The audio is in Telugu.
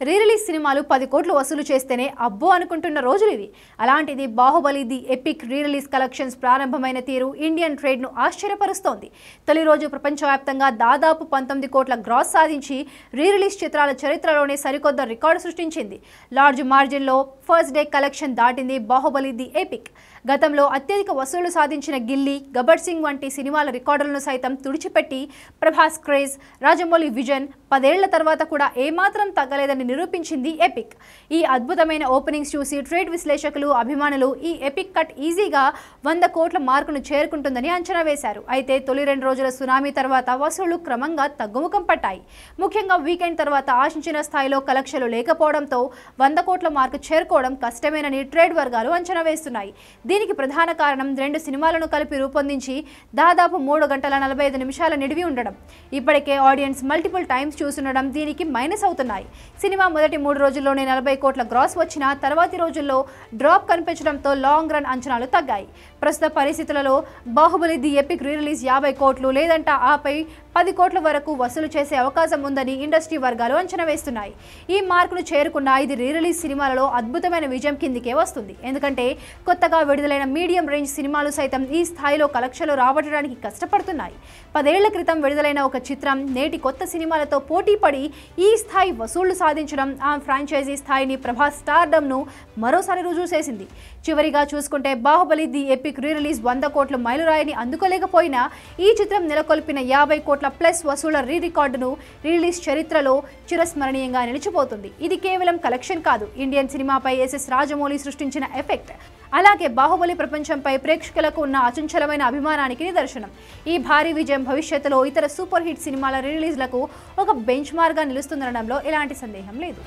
రీ రిలీజ్ సినిమాలు 10 కోట్లు వసూలు చేస్తేనే అబ్బో అనుకుంటున్న రోజులు ఇవి. అలాంటిది Baahubali the epic re release collections ప్రారంభమైన తీరు ఇండియన్ ట్రేడ్ను ఆశ్చర్యపరుస్తోంది. తొలి రోజు ప్రపంచవ్యాప్తంగా దాదాపు 19 కోట్ల గ్రాస్ సాధించి రీ రిలీజ్ చిత్రాల చరిత్రలోనే సరికొత్త రికార్డు సృష్టించింది. లార్జ్ మార్జిన్లో ఫస్ట్ డే కలెక్షన్ దాటింది బాహుబలి ది ఎపిక్. గతంలో అత్యధిక వసూలు సాధించిన గిల్లీ, గబ్బర్ సింగ్ వంటి సినిమాల రికార్డులను సైతం తుడిచిపెట్టి ప్రభాస్ క్రేజ్, రాజమౌళి విజన్ 10 ఏళ్ల తర్వాత కూడా ఏమాత్రం తగ్గలేదని నిరూపించింది ఎపిక్. ఈ అద్భుతమైన ఓపెనింగ్స్ చూసి ట్రేడ్ విశ్లేషకులు, అభిమానులు ఈ ఎపిక్ కట్ ఈజీగా 100 కోట్ల మార్కును చేరుకుంటుందని అంచనా వేశారు. అయితే తొలి 2 రోజుల సునామీ తర్వాత వసూళ్లు క్రమంగా తగ్గుముఖం పట్టాయి. ముఖ్యంగా వీకెండ్ తర్వాత ఆశించిన స్థాయిలో కలెక్షన్లు లేకపోవడంతో 100 కోట్ల మార్కు చేరుకోవడం కష్టమేనని ట్రేడ్ వర్గాలు అంచనా వేస్తున్నాయి. దీనికి ప్రధాన కారణం 2 సినిమాలను కలిపి రూపొందించి దాదాపు 3 గంటల 45 నిమిషాల నిడివి ఉండడం. ఇప్పటికే ఆడియన్స్ మల్టిపుల్ టైమ్స్ చూస్తుండడం దీనికి మైనస్ అవుతున్నాయి. సినిమా మొదటి 3 రోజుల్లోనే 40 కోట్ల గ్రాస్ వచ్చినా తర్వాతి రోజుల్లో డ్రాప్ కనిపించడంతో లాంగ్ రన్ అంచనాలు తగ్గాయి. ప్రస్తుత పరిస్థితులలో Baahubali the epic re release 50 కోట్లు లేదంటే ఆపై 10 కోట్ల వరకు వసూలు చేసే అవకాశం ఉందని ఇండస్ట్రీ వర్గాలు అంచనా వేస్తున్నాయి. ఈ మార్కును చేరుకున్న ఇది రీ రిలీజ్ సినిమాలలో అద్భుతమైన విజయం కిందికే వస్తుంది. ఎందుకంటే కొత్తగా విడుదలైన మీడియం రేంజ్ సినిమాలు సైతం ఈ స్థాయిలో కలెక్షన్లు రాబట్టడానికి కష్టపడుతున్నాయి. 10 ఏళ్ల క్రితం విడుదలైన ఒక చిత్రం నేటి కొత్త సినిమాలతో పోటీ పడి ఈ స్థాయి వసూళ్లు సాధించడం ఆ ఫ్రాంచైజీ స్థాయిని, ప్రభాస్ స్టార్డమ్ను మరోసారి రుజువు చేసింది. చివరిగా చూసుకుంటే Baahubali the epic re release 100 కోట్ల మైలురాయిని అందుకోలేకపోయినా ఈ చిత్రం నెలకొల్పిన 50 కోట్ల ప్లస్ వసూళ్ల రికార్డును రిలీజ్ చరిత్రలో చిరస్మరణీయంగా నిలిచిపోతుంది. ఇది కేవలం కలెక్షన్ కాదు, ఇండియన్ సినిమాపై ఎస్ఎస్ రాజమౌళి సృష్టించిన ఎఫెక్ట్. అలాగే బాహుబలి ప్రపంచంపై ప్రేక్షకులకు ఉన్న అచంచలమైన అభిమానానికి నిదర్శనం. ఈ భారీ విజయం భవిష్యత్తులో ఇతర సూపర్ హిట్ సినిమాల రిలీజ్లకు ఒక బెంచ్ మార్క్గా నిలుస్తుందనడంలో ఎలాంటి సందేహం లేదు.